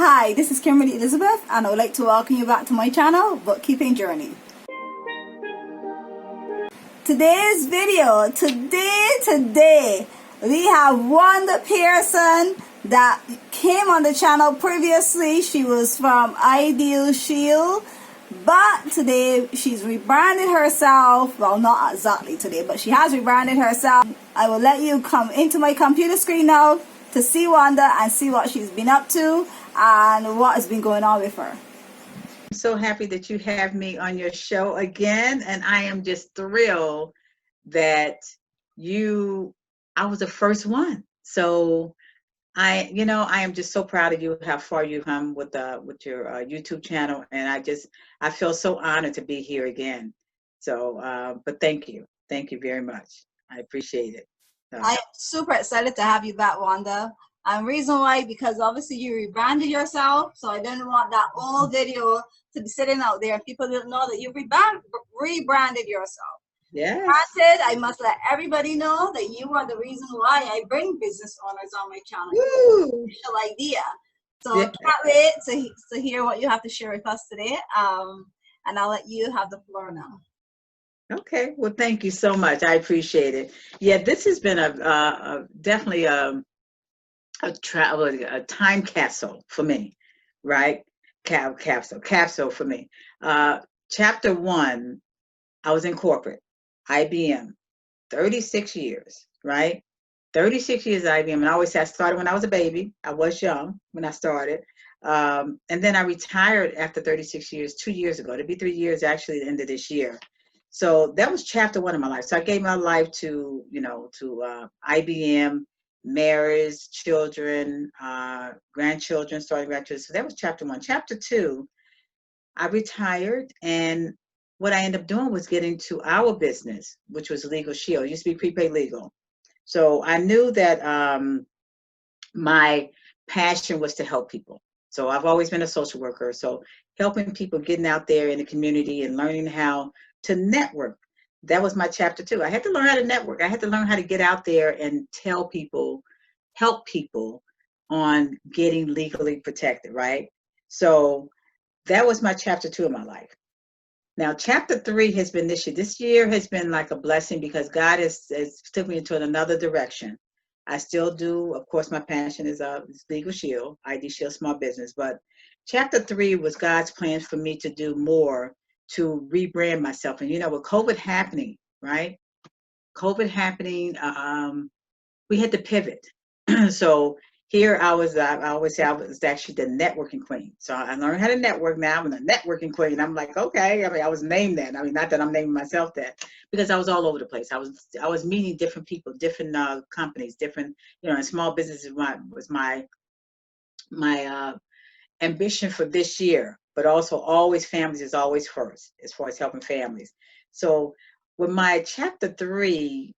Hi, this is Kimberly Elizabeth, and I would like to welcome you back to my channel, Bookkeeping Journey. Today's video, today, we have Wanda Pearson that came on the channel previously. She was from LegalShield, but today she's rebranded herself. Well, not exactly today, but she has rebranded herself. I will let you come into my computer screen now to see Wanda and see what she's been up to and what has been going on with her. I'm so happy that you have me on your show again, and I am just thrilled that I was the first one. So I am just so proud of you, how far you've come with your YouTube channel, and I feel so honored to be here again. So, but thank you very much. I appreciate it. I am super excited to have you back, Wanda. And reason why, because obviously you rebranded yourself, so I didn't want that old video to be sitting out there and people didn't know that you rebranded yourself. Yes. Granted, I must let everybody know that you are the reason why I bring business owners on my channel. Initial idea. So yeah. Can't wait to hear what you have to share with us today. And I'll let you have the floor now. Okay. Well, thank you so much. I appreciate it. Yeah, this has been definitely a time capsule for me, right? Capsule for me. Chapter 1, I was in corporate, IBM, 36 years, right? 36 years at IBM. And I always say I started when I was a baby. I was young when I started. And then I retired after 36 years, 2 years ago. It'll be 3 years actually at the end of this year. So that was chapter 1 of my life. So I gave my life to IBM, marriage, children, grandchildren, starting grandchildren. So that was chapter 1. Chapter 2, I retired, and what I ended up doing was getting to our business, which was LegalShield. It used to be prepaid legal. So I knew that my passion was to help people. So I've always been a social worker. So helping people, getting out there in the community and learning how to network. That was my chapter 2. I had to learn how to network. I had to learn how to get out there and help people on getting legally protected, right? So that was my chapter 2 of my life. Now, chapter 3 has been this year. This year has been like a blessing because God has took me into another direction. I still do, of course, my passion is LegalShield, ID Shield Small Business, but chapter 3 was God's plan for me to do more, to rebrand myself. And with COVID happening, right? COVID happening, we had to pivot. So here I always say I was actually the networking queen. So I learned how to network. Now I'm a networking queen. I'm like, okay. I mean, I was named that. I mean, not that I'm naming myself that, because I was all over the place. I was meeting different people, different companies, different, and small businesses was my ambition for this year. But also, always families is always first as far as helping families. So with my chapter 3,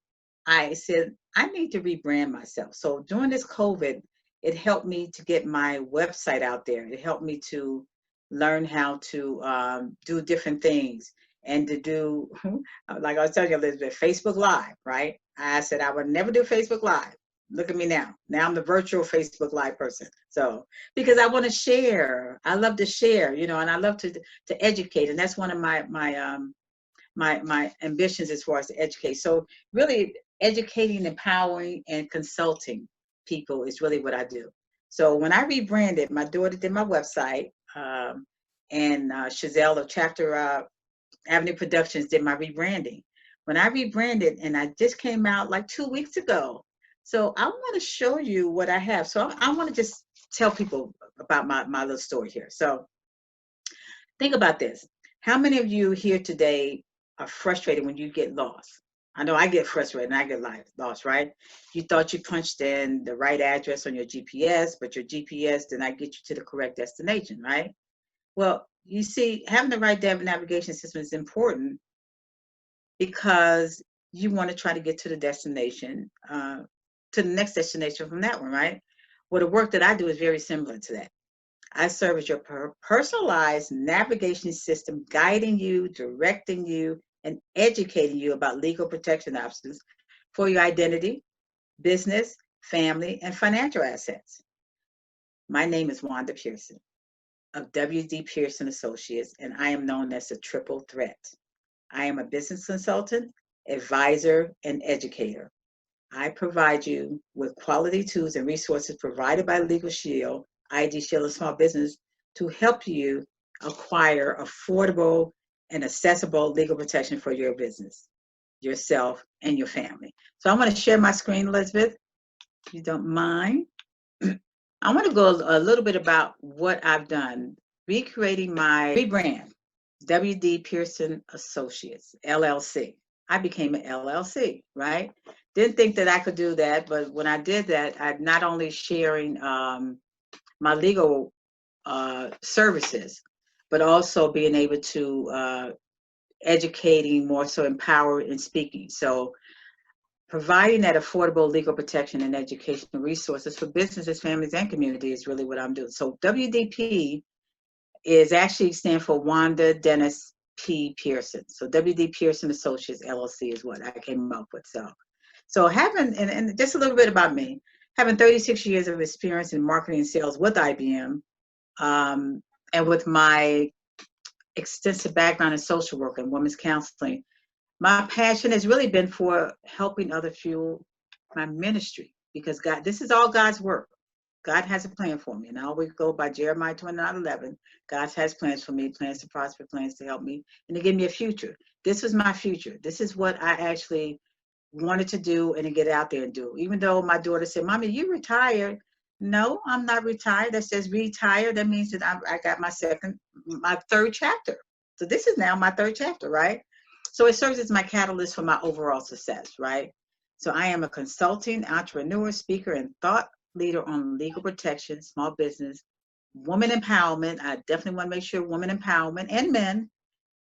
I said I need to rebrand myself. So during this COVID, it helped me to get my website out there. It helped me to learn how to do different things and to do, like I was telling you, Elizabeth, Facebook Live, right? I said I would never do Facebook Live. Look at me now. Now I'm the virtual Facebook Live person. So because I want to share, I love to share, and I love to educate, and that's one of my ambitions as far as to educate. So really educating, empowering, and consulting people is really what I do. So when I rebranded, my daughter did my website, and Chazelle of Chapter Avenue Productions did my rebranding. When I rebranded, and I just came out like 2 weeks ago. So I want to show you what I have. So I want to just tell people about my little story here. So think about this. How many of you here today are frustrated when you get lost? I know I get frustrated and I get lost, right? You thought you punched in the right address on your GPS, but your GPS did not get you to the correct destination, right? Well, you see, having the right navigation system is important because you want to try to get to the destination, to the next destination from that one, right? Well, the work that I do is very similar to that. I serve as your personalized navigation system, guiding you, directing you, and educating you about legal protection options for your identity, business, family, and financial assets. My name is Wanda Pearson of WD Pearson Associates, and I am known as the Triple Threat. I am a business consultant, advisor, and educator. I provide you with quality tools and resources provided by LegalShield, ID Shield, and Small Business to help you acquire affordable and accessible legal protection for your business, yourself, and your family. So I want to share my screen, Elizabeth, if you don't mind. I want to go a little bit about what I've done, recreating my rebrand, WD Pearson Associates LLC. I became an LLC, right? Didn't think that I could do that, but when I did that, I'm not only sharing my legal services, but also being able to educating, more so empower and speaking. So providing that affordable legal protection and educational resources for businesses, families, and communities is really what I'm doing. So WDP is actually stand for Wanda Dennis P. Pearson. So WD Pearson Associates LLC is what I came up with. So having, and just a little bit about me, having 36 years of experience in marketing and sales with IBM, and with my extensive background in social work and women's counseling, my passion has really been for helping others fuel my ministry, because God, this is all God's work. God has a plan for me, and I always go by Jeremiah 29:11. God has plans for me, plans to prosper, plans to help me, and to give me a future. This is my future. This is what I actually wanted to do and to get out there and do. Even though my daughter said, "Mommy, you retired." No, I'm not retired. That says retired. That means that I got my third chapter. So this is now my third chapter, right? So it serves as my catalyst for my overall success, right? So I am a consulting, entrepreneur, speaker, and thought leader on legal protection, small business, woman empowerment. I definitely want to make sure women empowerment and men,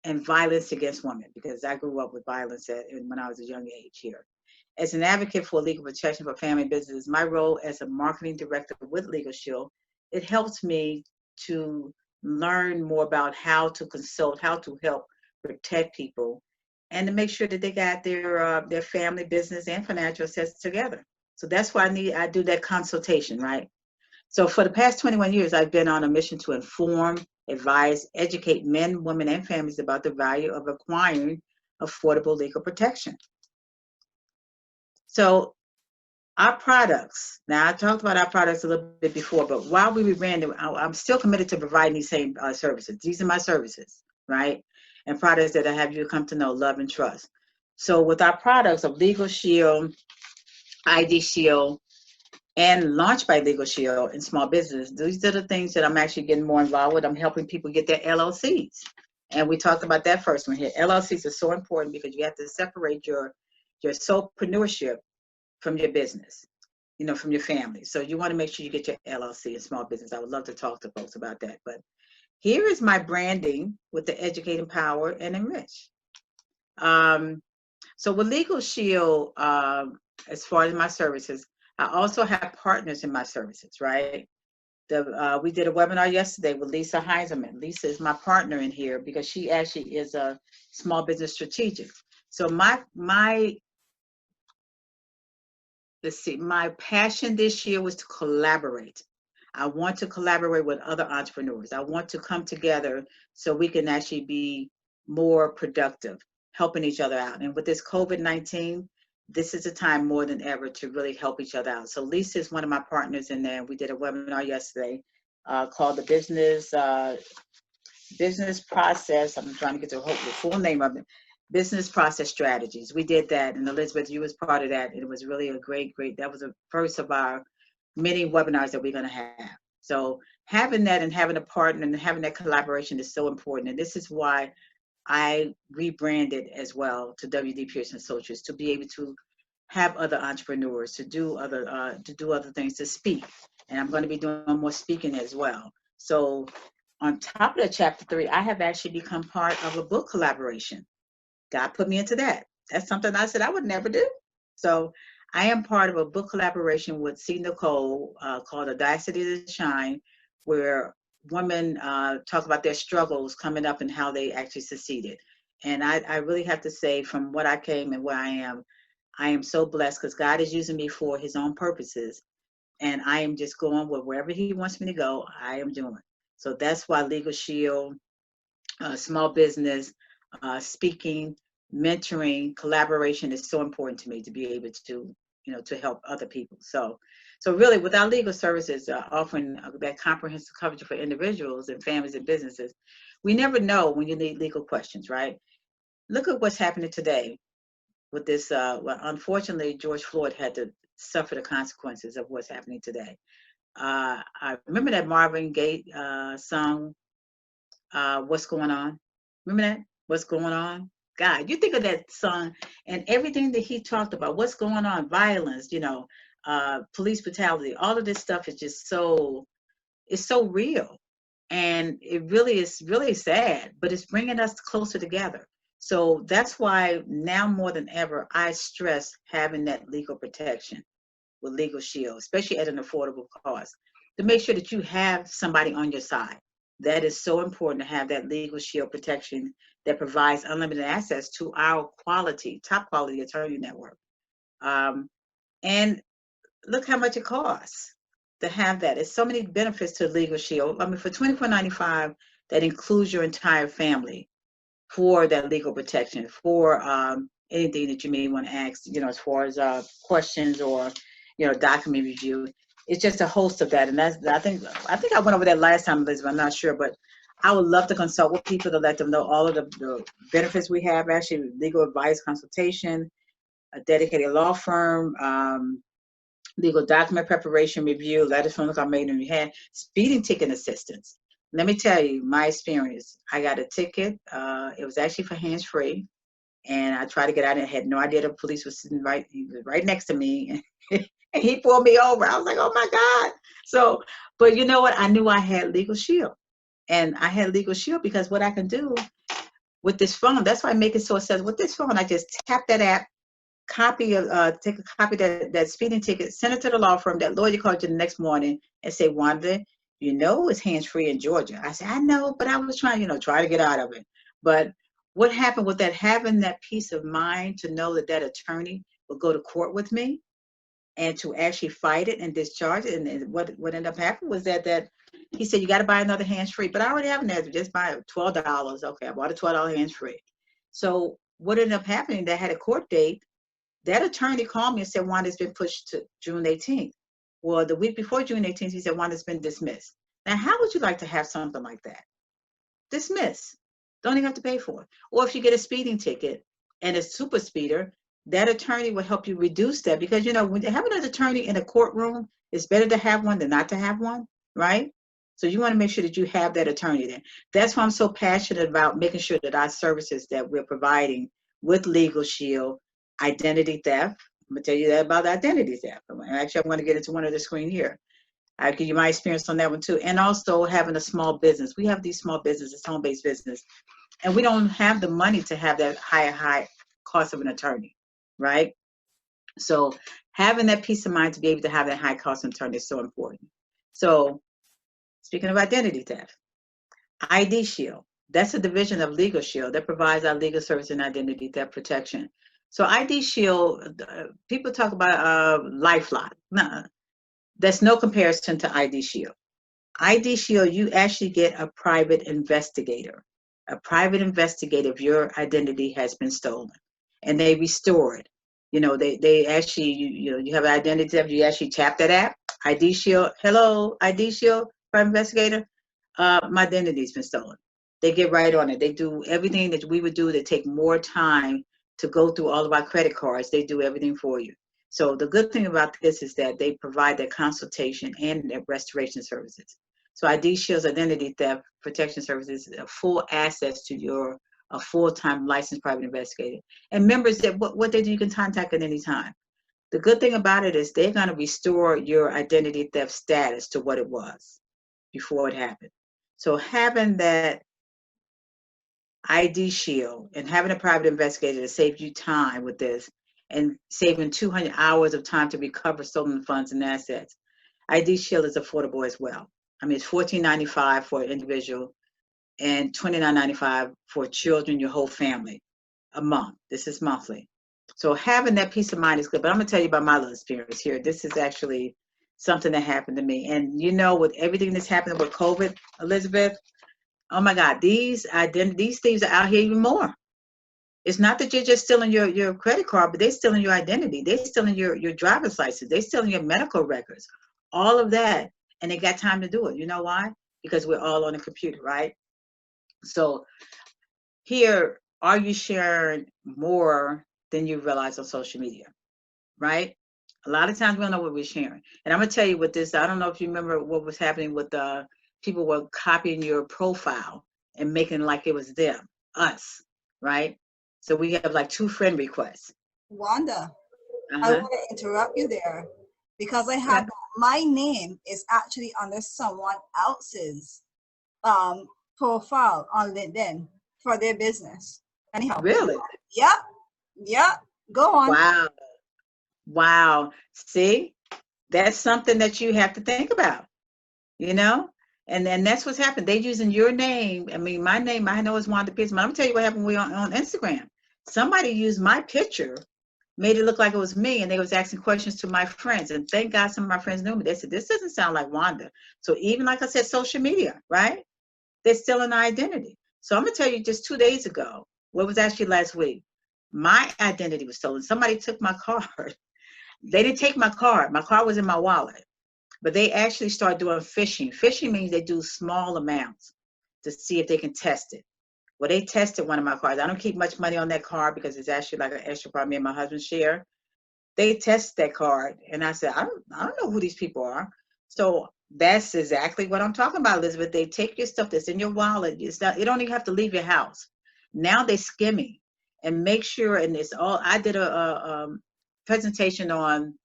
and violence against women, because I grew up with violence when I was a young age here. As an advocate for legal protection for family businesses, my role as a marketing director with LegalShield, it helps me to learn more about how to consult, how to help protect people, and to make sure that they got their family business and financial assets together. So that's why I do that consultation, right? So for the past 21 years, I've been on a mission to inform, advise, educate men, women, and families about the value of acquiring affordable legal protection. So our products, now I talked about our products a little bit before, but while we rebranded, I'm still committed to providing these same services. These are my services, right? And products that I have you come to know, love, and trust. So with our products of LegalShield, ID Shield, and launched by LegalShield in small business, these are the things that I'm actually getting more involved with. I'm helping people get their LLCs. And we talked about that first one here. LLCs are so important because you have to separate your soulpreneurship from your business, from your family. So you want to make sure you get your LLC in small business. I would love to talk to folks about that. But here is my branding with the educate, empower, and enrich. So with LegalShield, as far as my services, I also have partners in my services, right? We did a webinar yesterday with Lisa Heiserman. Lisa is my partner in here because she actually is a small business strategic. So my passion this year was to collaborate. I want to collaborate with other entrepreneurs. I want to come together so we can actually be more productive, helping each other out. And with this COVID-19, this is a time more than ever to really help each other out. So Lisa is one of my partners in there. We did a webinar yesterday called the Business Process. I'm trying to get the full name of it. Business Process Strategies. We did that, and Elizabeth, you was part of that. It was really a great, that was the first of our many webinars that we're going to have. So having that and having a partner and having that collaboration is so important. And this is why I rebranded as well to WD Pearson Associates, to be able to have other entrepreneurs, to do other things, to speak. And I'm going to be doing more speaking as well. So on top of that, chapter 3, I have actually become part of a book collaboration. God put me into that. That's something I said I would never do. So I am part of a book collaboration with C. Nicole called Audacity to Shine, where women talk about their struggles coming up and how they actually succeeded. And I really have to say, from what I came and where I am so blessed because God is using me for his own purposes. and I am just going with wherever he wants me to go, I am doing. So that's why LegalShield, small business, speaking, mentoring, collaboration is so important to me to be able to, to help other people. So really, with our legal services offering that comprehensive coverage for individuals and families and businesses, we never know when you need legal questions, right? Look at what's happening today with this. Well, unfortunately, George Floyd had to suffer the consequences of what's happening today. I remember that Marvin Gaye song, What's Going On? Remember that? What's Going On? God, you think of that song and everything that he talked about, what's going on, violence, police brutality, all of this stuff is just it's so real. And it really is really sad, but it's bringing us closer together. So that's why now more than ever, I stress having that legal protection with LegalShield, especially at an affordable cost, to make sure that you have somebody on your side. That is so important to have that LegalShield protection that provides unlimited access to our top quality attorney network. And look how much it costs to have that. It's so many benefits to LegalShield. I mean, for $24.95, that includes your entire family for that legal protection, for anything that you may want to ask, as far as questions or, document review. It's just a host of that. And I think I went over that last time, Elizabeth, I'm not sure, but I would love to consult with people to let them know all of the benefits we have, actually legal advice, consultation, a dedicated law firm, legal document preparation review, letters from the made in your hand, speeding ticket assistance. Let me tell you my experience. I got a ticket. It was actually for hands-free. And I tried to get out and had no idea the police was sitting right next to me. And he pulled me over. I was like, oh my God. So, but you know what? I knew I had LegalShield. And I had LegalShield because what I can do with this phone, that's why I make it so accessible. With this phone, I just tap that app, take a copy of that speeding ticket, send it to the law firm. That lawyer called you the next morning and say, Wanda, it's hands-free in Georgia. I said, I know, but I was trying, try to get out of it. But what happened with that, having that peace of mind to know that attorney will go to court with me and to actually fight it and discharge it. And what ended up happening was that he said, you got to buy another hands-free, but I already have an just buy $12. Okay, I bought a $12 hands-free. So what ended up happening, that had a court date. That attorney called me and said, Wanda's been pushed to June 18th. Well, the week before June 18th, he said, Wanda's been dismissed. Now, how would you like to have something like that? Dismiss. Don't even have to pay for it. Or if you get a speeding ticket and a super speeder, that attorney will help you reduce that, because, when you have an attorney in a courtroom, it's better to have one than not to have one, right? So you want to make sure that you have that attorney there. That's why I'm so passionate about making sure that our services that we're providing with LegalShield, identity theft. I'm going to tell you that about identity theft. Actually, I'm going to get into one of the screen here. I'll give you my experience on that one too. And also having a small business. We have these small businesses, home-based business, and we don't have the money to have that high cost of an attorney, right? So having that peace of mind to be able to have that high cost of attorney is so important. So speaking of identity theft, ID Shield, that's a division of LegalShield that provides our legal service and identity theft protection. So ID Shield, people talk about LifeLock. No, that's no comparison to ID Shield. ID Shield, you actually get a private investigator. A private investigator if your identity has been stolen, and they restore it. They actually, you have an identity theft, you actually tap that app, ID Shield, hello, ID Shield, private investigator, my identity's been stolen. They get right on it. They do everything that we would do. They take more time to go through all of our credit cards. They do everything for you. So the good thing about this is that they provide their consultation and their restoration services. So ID Shield's identity theft protection services is full access to a full-time licensed private investigator. And members, that what they do, you can contact at any time. The good thing about it is they're going to restore your identity theft status to what it was before it happened. So having that ID Shield and having a private investigator to save you time with this, and saving 200 hours of time to recover stolen funds and assets. ID Shield is affordable as well. I mean, it's $14.95 for an individual and $29.95 for children, your whole family, a month. This is monthly. So having that peace of mind is good. But I'm going to tell you about my little experience here. This is actually something that happened to me. And you know, with everything that's happening with COVID, Elizabeth, oh my God, these thieves are out here even more. It's not that you're just stealing your credit card, but they're stealing your identity. They're stealing your driver's license. They're stealing your medical records, all of that. And they got time to do it. You know why? Because we're all on a computer, right? So here, are you sharing more than you realize on social media, right? A lot of times we don't know what we're sharing. And I'm going to tell you what this, I don't know if you remember what was happening with people were copying your profile and making like it was them, us, right? So we have like 2 friend requests. Wanda, I want to interrupt you there because I have my name is actually under someone else's profile on LinkedIn for their business. Anyhow. Really? Yep. Go on. Wow. See, that's something that you have to think about, you know? And that's what's happened. They're using your name. I mean, my name, I know it's Wanda Pearson. I'm gonna tell you what happened when we on Instagram. Somebody used my picture, made it look like it was me, and they was asking questions to my friends. And thank God some of my friends knew me. They said, this doesn't sound like Wanda. So even like I said, social media, right? They're stealing our identity. So I'm gonna tell you just 2 days ago, what was actually last week, my identity was stolen. Somebody took my card. They didn't take my card. My card was in my wallet. But they actually start doing phishing. Phishing means they do small amounts to see if they can test it. Well, they tested one of my cards. I don't keep much money on that card because it's actually like an extra card me and my husband share. They tested that card, and I said, I don't know who these people are. So that's exactly what I'm talking about, Elizabeth. They take your stuff that's in your wallet. You don't even have to leave your house. Now they skimming and make sure, and it's all, I did a presentation on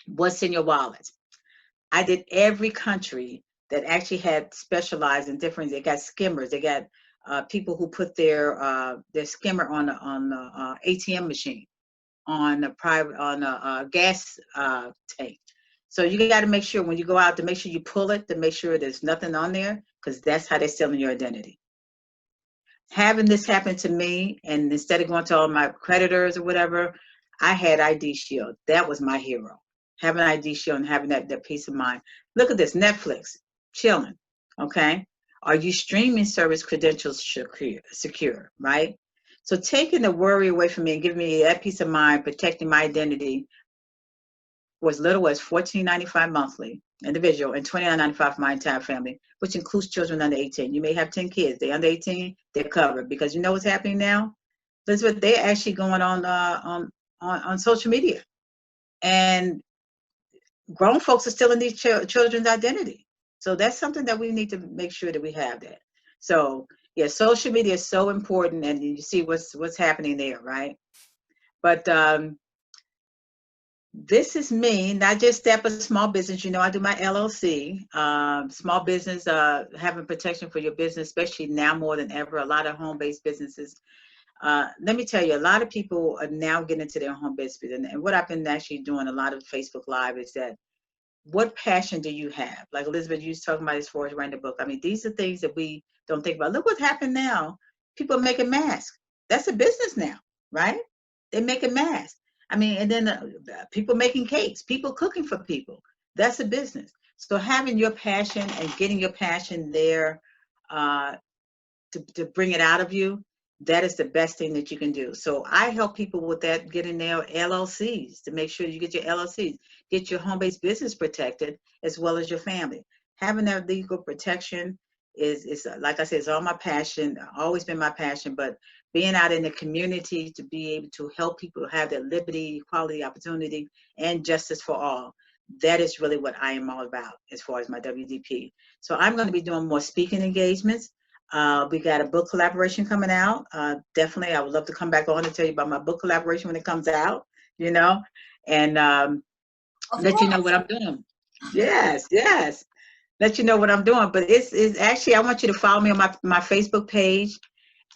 what's in your wallet. I did every country that actually had specialized in different, they got skimmers, they got people who put their skimmer on the ATM machine, on a gas tank. So you got to make sure when you go out to make sure you pull it, to make sure there's nothing on there, because that's how they're stealing your identity. Having this happen to me, and instead of going to all my creditors or whatever, I had LegalShield. That was my hero. Having LegalShield and having that peace of mind. Look at this, Netflix, chilling, okay? Are your streaming service credentials secure, right? So taking the worry away from me and giving me that peace of mind, protecting my identity, for as little as $14.95 monthly, individual, and $29.95 for my entire family, which includes children under 18. You may have 10 kids. They're under 18, they're covered. Because you know what's happening now? Elizabeth, they're actually going on social media. And grown folks are stealing these children's identity. So that's something that we need to make sure that we have that. So yeah, social media is so important, and you see what's happening there, right? But this is me, not just that, but small business. You know, I do my LLC, small business, having protection for your business, especially now more than ever. A lot of home-based businesses. Let me tell you, a lot of people are now getting into their home business. And what I've been actually doing a lot of Facebook Live is that, what passion do you have? Like Elizabeth, you was talking about as far as writing a book. I mean, these are things that we don't think about. Look what's happened now. People are making masks. That's a business now, right? They're making masks. I mean, and then people making cakes, people cooking for people. That's a business. So having your passion and getting your passion there to bring it out of you, that is the best thing that you can do. So I help people with that, getting their LLCs, to make sure you get your LLCs, get your home-based business protected, as well as your family. Having that legal protection is like I said, it's all my passion, always been my passion, but being out in the community to be able to help people have that liberty, equality, opportunity, and justice for all, that is really what I am all about as far as my WDP. So I'm going to be doing more speaking engagements. We got a book collaboration coming out. Definitely, I would love to come back on and tell you about my book collaboration when it comes out, you know, and let you know what I'm doing. Yes. Let you know what I'm doing. But it's actually, I want you to follow me on my Facebook page.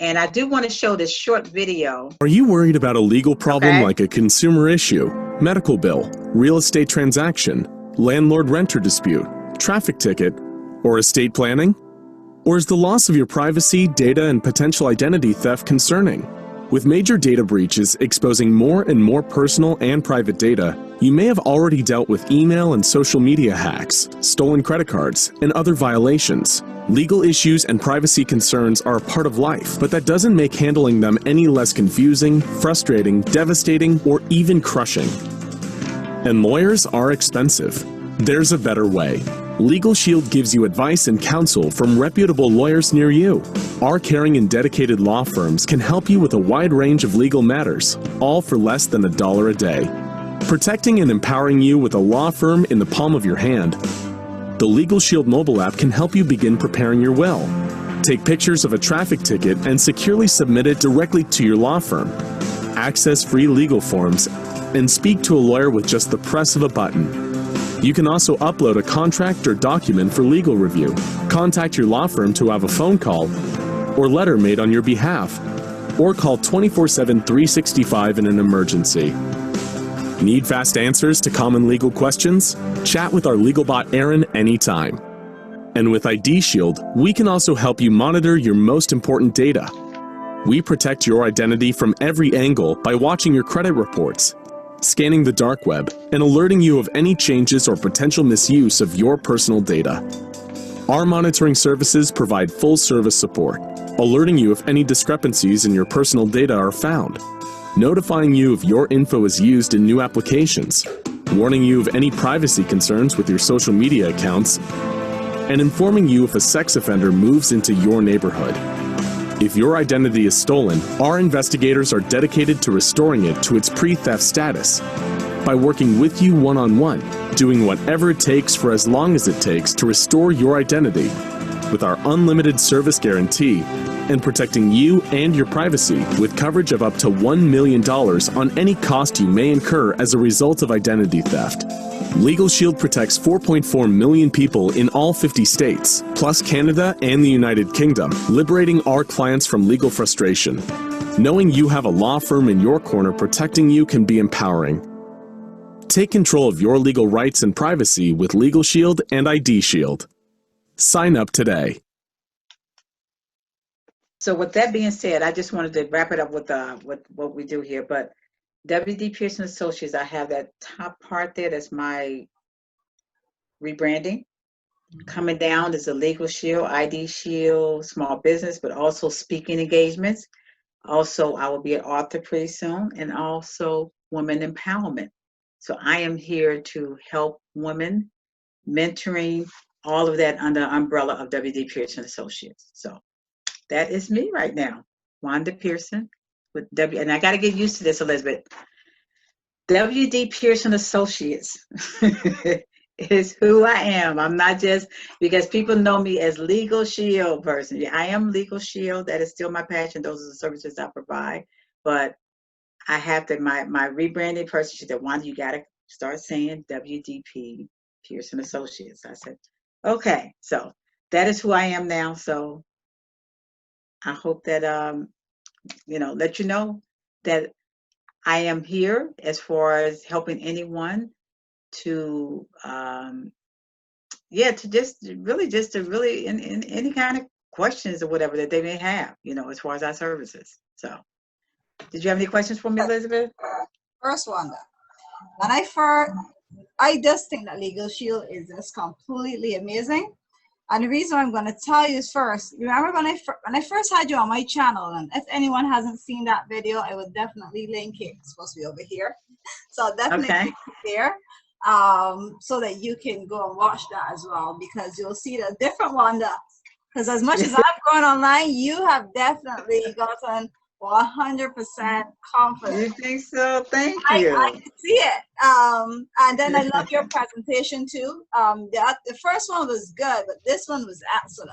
And I do want to show this short video. Are you worried about a legal problem like a consumer issue, medical bill, real estate transaction, landlord-renter dispute, traffic ticket, or estate planning? Or is the loss of your privacy, data, and potential identity theft concerning? With major data breaches exposing more and more personal and private data, you may have already dealt with email and social media hacks, stolen credit cards, and other violations. Legal issues and privacy concerns are a part of life, but that doesn't make handling them any less confusing, frustrating, devastating, or even crushing. And lawyers are expensive. There's a better way. LegalShield gives you advice and counsel from reputable lawyers near you. Our caring and dedicated law firms can help you with a wide range of legal matters, all for less than $1 a day. Protecting and empowering you with a law firm in the palm of your hand, the LegalShield mobile app can help you begin preparing your will. Take pictures of a traffic ticket and securely submit it directly to your law firm. Access free legal forms and speak to a lawyer with just the press of a button. You can also upload a contract or document for legal review, contact your law firm to have a phone call or letter made on your behalf, or call 24/7 365 in an emergency. Need fast answers to common legal questions? Chat with our legal bot Aaron anytime. And with ID Shield, we can also help you monitor your most important data. We protect your identity from every angle by watching your credit reports, scanning the dark web, and alerting you of any changes or potential misuse of your personal data. Our monitoring services provide full service support, alerting you if any discrepancies in your personal data are found, notifying you if your info is used in new applications, warning you of any privacy concerns with your social media accounts, and informing you if a sex offender moves into your neighborhood. If your identity is stolen, our investigators are dedicated to restoring it to its pre-theft status by working with you one-on-one, doing whatever it takes for as long as it takes to restore your identity with our unlimited service guarantee and protecting you and your privacy with coverage of up to $1 million on any cost you may incur as a result of identity theft. LegalShield protects 4.4 million people in all 50 states, plus Canada and the United Kingdom, liberating our clients from legal frustration. Knowing you have a law firm in your corner protecting you can be empowering. Take control of your legal rights and privacy with LegalShield and ID Shield. Sign up today. So with that being said, I just wanted to wrap it up with what we do here. But WD Pearson Associates, I have that top part there. That's my rebranding. Coming down is a LegalShield, ID Shield, small business, but also speaking engagements. Also, I will be an author pretty soon, and also women empowerment. So I am here to help women, mentoring, all of that under the umbrella of WD Pearson Associates. So that is me right now, Wanda Pearson with and I got to get used to this, Elizabeth. WD Pearson Associates is who I am. I'm not just, because people know me as LegalShield person. Yeah, I am LegalShield. That is still my passion. Those are the services I provide. But I have to, my rebranding person, she said, Wanda, you got to start saying WD Pearson Associates. I said, okay. So that is who I am now. So I hope that, let you know that I am here as far as helping anyone to, to really in any kind of questions or whatever that they may have, as far as our services. So, did you have any questions for me, Elizabeth? First, Wanda, I just think that LegalShield is just completely amazing. And the reason I'm going to tell you is first, remember when I first had you on my channel, and if anyone hasn't seen that video, I would definitely link it. It's supposed to be over here. So I'll definitely link it there so that you can go and watch that as well, because you'll see the different Wanda. Because as much as I've gone online, you have definitely gotten 100% confident. You think so? Thank you. I can see it. And then I love your presentation too. The first one was good, but this one was excellent.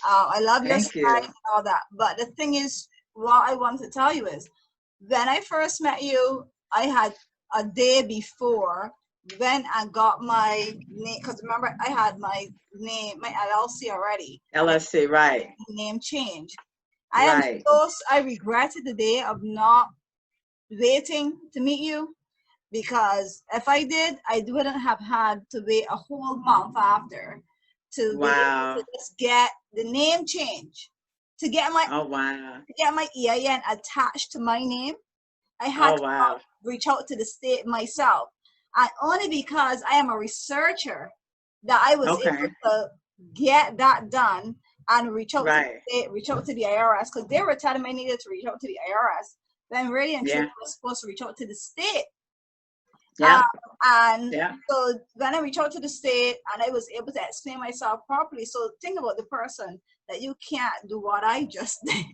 I love your slides and all that. But the thing is, what I want to tell you is, when I first met you, I had a day before when I got my name, because remember I had my name, my LLC already. LLC, right. Name change. I regretted the day of not waiting to meet you, because if I did, I wouldn't have had to wait a whole month after to be able to just get the name change to get my Oh, wow. EIN attached to my name, I had Oh, wow. to reach out to the state myself, and only because I am a researcher that I was Okay. able to get that done and reach out to Right. the state, reach out to the IRS, because they were telling me I needed to reach out to the IRS. Then really and truly, I was supposed to reach out to the state. Yeah. And Yeah. so when I reached out to the state and I was able to explain myself properly. So think about the person that you can't do what I just did.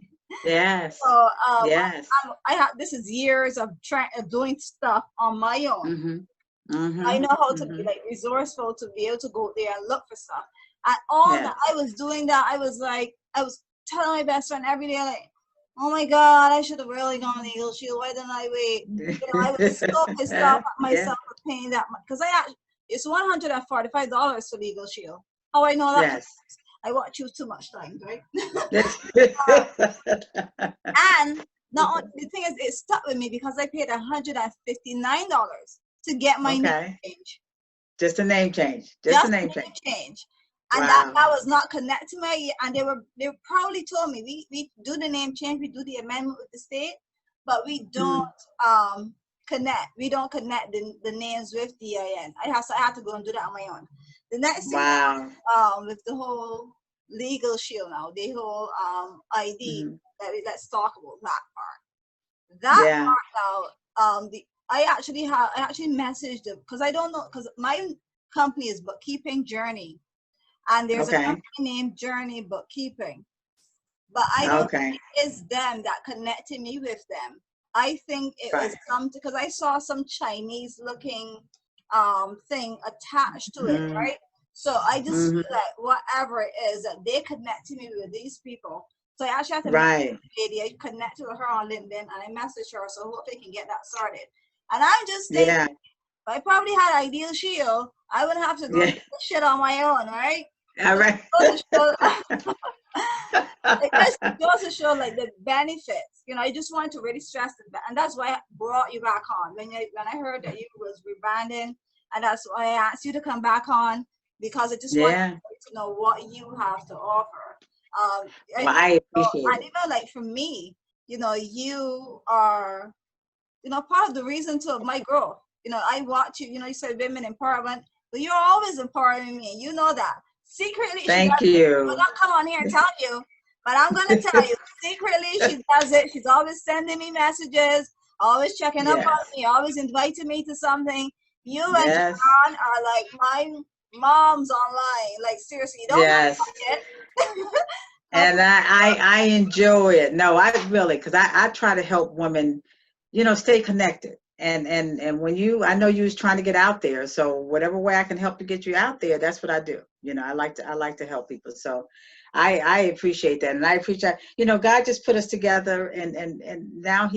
Yes. So Yes. I have, this is years of doing stuff on my own. Mm-hmm. Mm-hmm. I know how to be like resourceful to be able to go there and look for stuff. And all that I was doing that, I was telling my best friend every day, like, oh my God, I should have really gone LegalShield. Why didn't I wait? You know, I was so pissed off at myself for paying that much, because it's $145 for LegalShield. How I know that? Yes. I watch you too much times, right? And And not only, the thing is, it stuck with me because I paid $159 to get my name change. Just a name change. Just a name change. And wow. that was not connected to my, and they probably told me we do the name change, we do the amendment with the state, but we don't connect. We don't connect the names with the EIN. I had to go and do that on my own. The next thing with the whole LegalShield now, the whole ID, let's talk about that part. That part now, I actually messaged them because I don't know, because my company is Bookkeeping Journey, and there's a company named Journey Bookkeeping, but I don't think it's them that connected me with them. I think it was something, because I saw some Chinese looking thing attached to it, right? So I just feel like whatever it is that they connected me with these people. So I actually had to message the lady. I connected with her on LinkedIn and I messaged her, so hopefully I can get that started. And I'm just thinking, if I probably had LegalShield, I wouldn't have to go do this shit on my own, right? All right. It just goes to show like the benefits. You know, I just wanted to really stress that, and that's why I brought you back on when I heard that you was rebranding, and that's why I asked you to come back on, because I just wanted to know what you have to offer. I appreciate it. And even like for me, you know, you are, you know, part of the reason to my growth. You know, I watch you. You know, you said women empowerment, but you're always empowering me, and you know that. Secretly, thank you. I'm not come on here and tell you, but I'm gonna tell you. Secretly, she does it. She's always sending me messages, always checking up on me, always inviting me to something. You and John are like my moms online. Like seriously, you don't know it. And I enjoy it. No, I really, because I try to help women, you know, stay connected. And when I know you was trying to get out there, so whatever way I can help to get you out there, that's what I do. You know, I like to help people. So I appreciate that, and I appreciate, you know, God just put us together, and now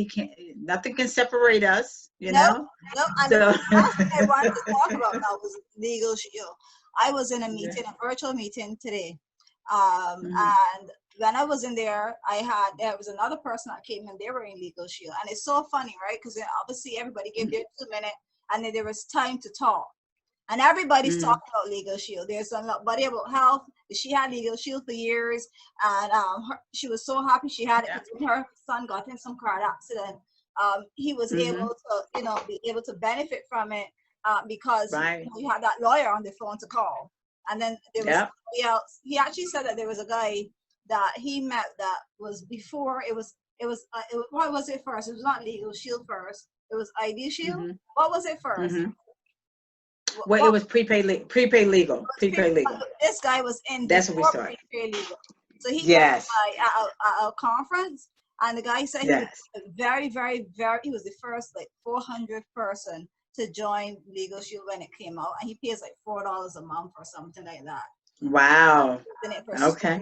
nothing can separate us. You know. No. And the last thing I wanted to talk about now was LegalShield. I was in a meeting, a virtual meeting today, and when I was in there, there was another person that came in. They were in LegalShield, and it's so funny, right? Because obviously everybody gave their 2 minutes, and then there was time to talk, and everybody's talking about LegalShield. There's somebody about health. She had LegalShield for years, and she was so happy she had it. When her son got in some car accident, he was able to, you know, be able to benefit from it because you know, we had that lawyer on the phone to call, and then there was somebody else. He actually said that there was a guy that he met that was before what was it first? It was not LegalShield first. It was ID Shield. What was it first? Well, it was prepaid legal. This guy was in. That's what we started. Prepaid legal. So he came by at a conference, and the guy said he was very, very, very. He was the first like 400th person to join LegalShield when it came out, and he pays like $4 a month or something like that. Wow. Okay.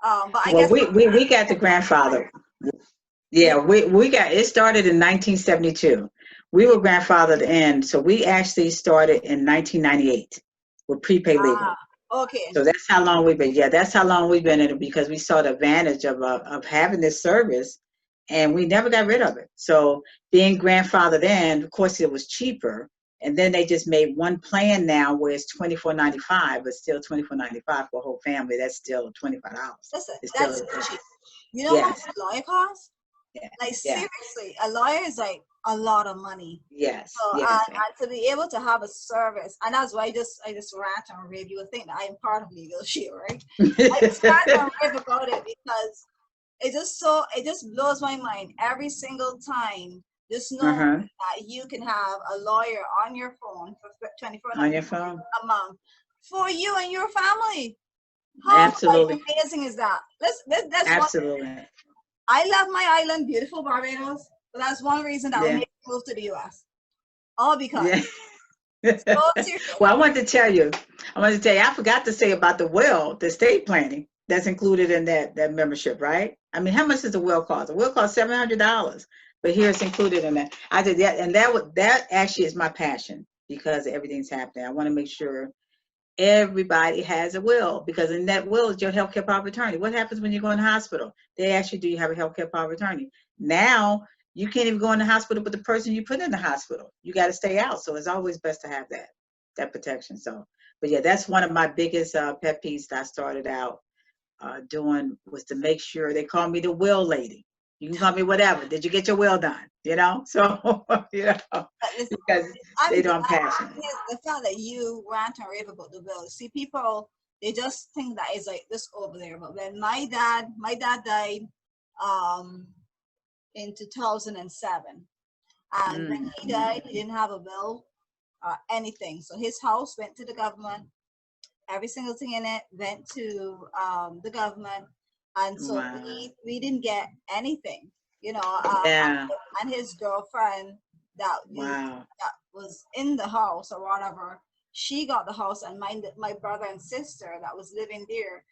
But I well, guess we got the grandfather. Yeah, we got it started in 1972. We were grandfathered in, so we actually started in 1998 with prepaid legal. Okay. So that's how long we've been. Yeah, that's how long we've been in it, because we saw the advantage of having this service, and we never got rid of it. So being grandfathered in, of course, it was cheaper And then they just made one plan now where it's $24.95, but still $24.95 for a whole family. That's still $25. Listen, It's that's still, cheap. You know how much yes, a lawyer costs? yeah, Like yeah, seriously, a lawyer is like a lot of money. yes, So yes. and to be able to have a service, and that's why I just rant and rave. You would think that I am part of LegalShield, right? I just rant and rave about it because it just blows my mind every single time. Just know that you can have a lawyer on your phone for On your $24.95 phone. a month for you and your family. How Absolutely. amazing is that? That's one. Absolutely. I love my island, beautiful Barbados, but that's one reason that we Yeah. made a move to the U.S. All because. Yeah. So serious. Well, I wanted to tell you, I forgot to say about the will, the estate planning that's included in that membership, right? I mean, how much does the will cost? The will costs $700, but here it's included in that. I did that, and that actually is my passion because everything's happening. I want to make sure everybody has a will, because in that will is your healthcare power of attorney. What happens when you go in the hospital? They ask you, do you have a healthcare power of attorney? Now you can't even go in the hospital with the person you put in the hospital. You got to stay out. So it's always best to have that protection. So, but yeah, that's one of my biggest pet peeves that I started out doing, was to make sure. They call me the will lady. You can call me whatever. Did you get your will done? You know, so because they know I'm passionate. The fact that you rant and rave about the will. See, people, they just think that it's like this over there. But when my dad died in 2007, and when he died, he didn't have a will or anything. So his house went to the government. Every single thing in it went to the government, and so we didn't get anything, you know. And his girlfriend that was in the house or whatever, she got the house, and my brother and sister that was living there,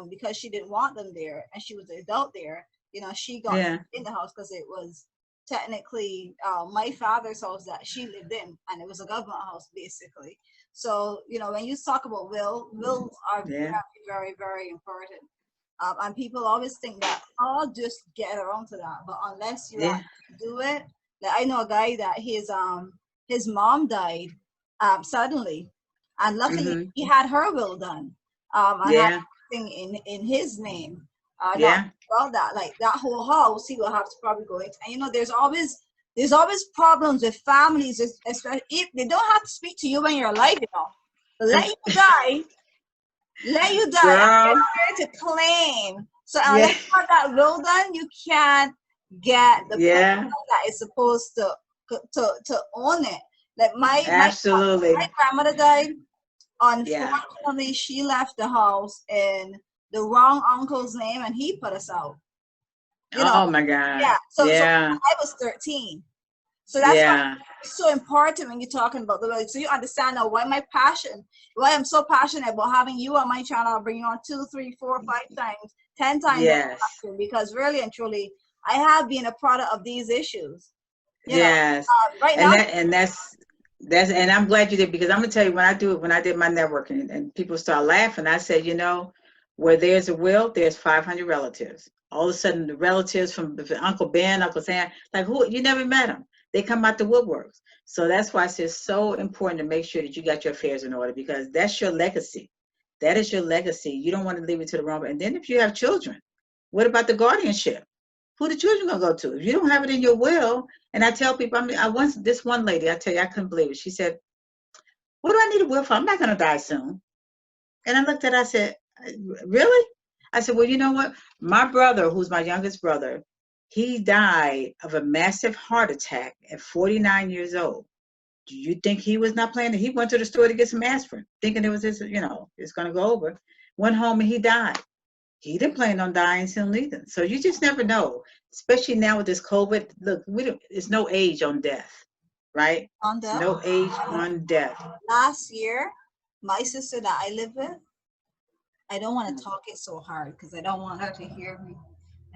because she didn't want them there, and she was an adult there, you know, she got in the house because it was technically my father's house that she lived in, and it was a government house basically. So, you know, when you talk about wills are very, very, very important. And people always think that, I'll just get around to that. But unless you actually do it, like I know a guy that his mom died suddenly, and luckily he had her will done. And had everything in his name. Not about that, like that whole house, he will have to probably go into. And you know, there's always problems with families, especially if they don't have to speak to you when you're alive, you know. Let you die, Girl. and they're to claim. So unless you have that will done, you can't get the person that is supposed to own it. Like my grandmother died. Unfortunately, she left the house in the wrong uncle's name, and he put us out. You know, oh my God. So I was 13. So that's why it's so important when you're talking about the will. So you understand now why I'm so passionate about having you on my channel. I'll bring you on 2, 3, 4, 5 times, 10 times. Because really and truly, I have been a product of these issues. You know, right now. And and I'm glad you did, because I'm gonna tell you, when I did my networking and people start laughing, I said, you know, where there's a will, there's 500 relatives. All of a sudden, the relatives from Uncle Ben, Uncle Sam, like, who, you never met them. They come out the woodworks. So that's why I say it's so important to make sure that you got your affairs in order, because that's your legacy. That is your legacy. You don't want to leave it to the wrong. And then if you have children, what about the guardianship? Who the children gonna go to? If you don't have it in your will. And I tell people, this one lady, I tell you, I couldn't believe it. She said, what do I need a will for? I'm not gonna die soon. And I looked at her, I said, really? I said, well, you know what? My brother, who's my youngest brother, he died of a massive heart attack at 49 years old. Do you think he was not planning? He went to the store to get some aspirin, thinking it was his, you know, it's going to go over. Went home and he died. He didn't plan on dying soon either. So you just never know, especially now with this COVID. Look, it's no age on death, right? On death? No age on death. Last year, my sister that I live with, I don't want to talk it so hard because I don't want her to hear me.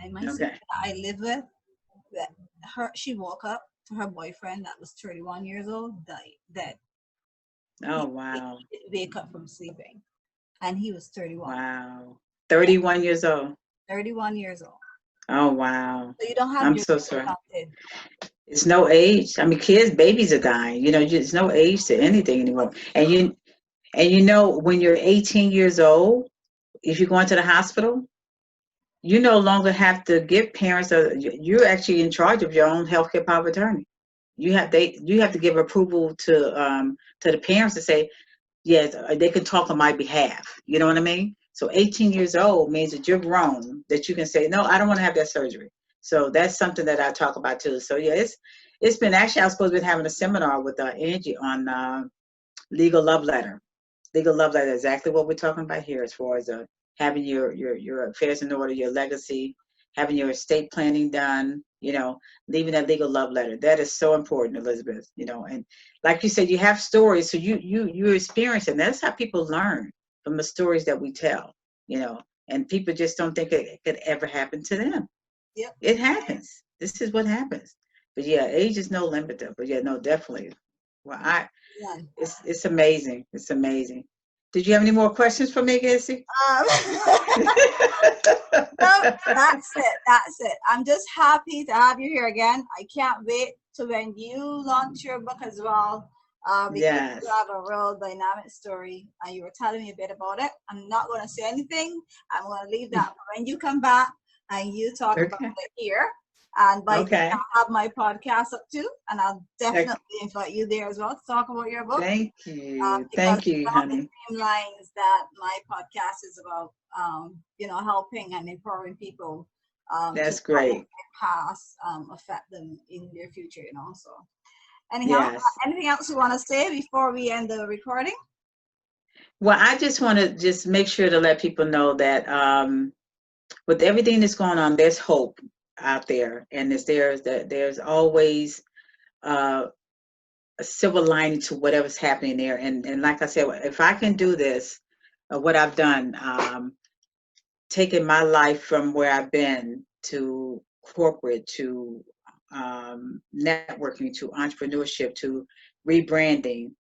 And my sister that I live with, she woke up to her boyfriend that was 31 years old, dead. Oh, wow. He didn't wake up from sleeping. And he was 31. Wow. 31 years old. 31 years old. Oh, wow. So you don't have I'm so sorry. It's no age. I mean, babies are dying. There's no age to anything anymore. And when you're 18 years old, if you're going to the hospital, you no longer have to give parents you're actually in charge of your own healthcare power of attorney. You have to give approval to the parents to say, yes, they can talk on my behalf. You know what I mean? So 18 years old means that you're grown, that you can say, no, I don't want to have that surgery. So that's something that I talk about too. So yeah, it's been, actually, I was supposed to be having a seminar with Angie on legal love letter. Legal love letter, exactly what we're talking about here, as far as having your affairs in order, your legacy, having your estate planning done, leaving that legal love letter. That is so important, Elizabeth, and like you said, you have stories, so you experience it. And that's how people learn, from the stories that we tell, and people just don't think it could ever happen to them. Yep. It happens. This is what happens. But yeah, age is no limit though. But yeah, no, definitely. Well, it's amazing. It's amazing. Did you have any more questions for me, Casey? No, that's it. That's it. I'm just happy to have you here again. I can't wait to when you launch your book as well. Because Yes. you have a real dynamic story, and you were telling me a bit about it. I'm not going to say anything. I'm going to leave that for when you come back and you talk about it here. And by then I'll have my podcast up too, and I'll definitely invite you there as well to talk about your book. Thank you. Thank you, honey. The same lines that my podcast is about, helping and empowering people. That's great. Past affect them in their future, So, anyhow, anything else you want to say before we end the recording? Well, I just want to make sure to let people know that with everything that's going on, there's hope out there, and there's always a silver lining to whatever's happening there. And like I said, if I can do this, what I've done, taking my life from where I've been to corporate, to networking, to entrepreneurship, to rebranding,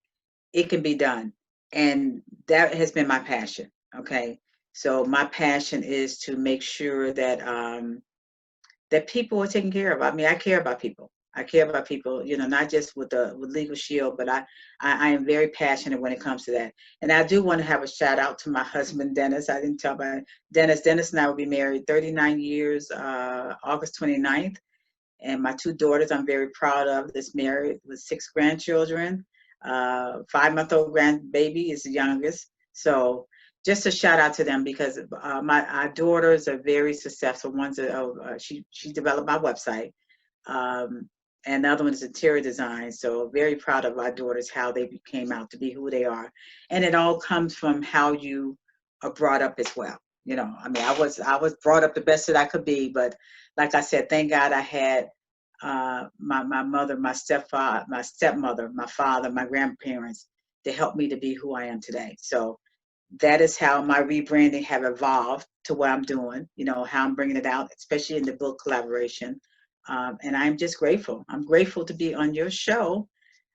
it can be done. And that has been my passion. Okay. So my passion is to make sure that that people are taken care of. I mean, I care about people. I care about people, not just with LegalShield, but I am very passionate when it comes to that. And I do want to have a shout out to my husband, Dennis. I didn't tell about Dennis. Dennis and I will be married 39 years, August 29th. And my 2 daughters, I'm very proud of, this married with 6 grandchildren. 5-month-old grandbaby is the youngest. So just a shout out to them, because our daughters are very successful. One's she developed my website, and the other one is interior design. So very proud of our daughters, how they came out to be who they are, and it all comes from how you are brought up as well. I mean, I was brought up the best that I could be, but like I said, thank God I had my mother, my stepfather, my stepmother, my father, my grandparents to help me to be who I am today. So that is how my rebranding have evolved to what I'm doing, how I'm bringing it out, especially in the book collaboration. And I'm just grateful. I'm grateful to be on your show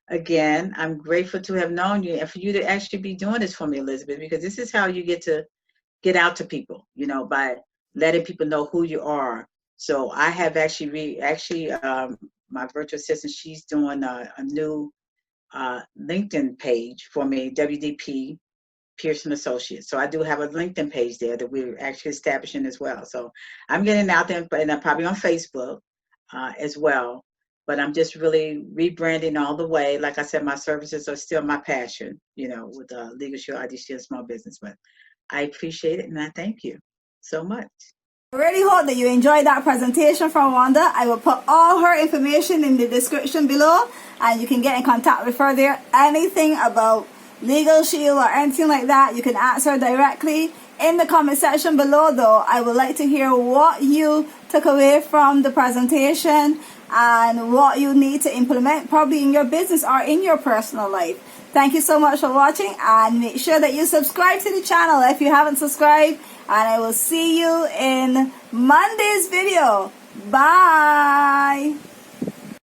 again. I'm grateful to have known you and for you to actually be doing this for me, Elizabeth, because this is how you get out to people, by letting people know who you are. So I have actually my virtual assistant, she's doing a new LinkedIn page for me, WD Pearson Associates. So I do have a LinkedIn page there that we're actually establishing as well. So I'm getting out there, and I'm probably on Facebook as well. But I'm just really rebranding all the way. Like I said, my services are still my passion, with LegalShield, IDShield, small business. But I appreciate it, and I thank you so much. I really hope that you enjoyed that presentation from Wanda. I will put all her information in the description below, and you can get in contact with her there. Anything about LegalShield or anything like that, you can ask her directly in the comment section below. Though I would like to hear what you took away from the presentation and what you need to implement probably in your business or in your personal life. Thank you so much for watching, and make sure that you subscribe to the channel if you haven't subscribed, and I will see you in Monday's video. Bye.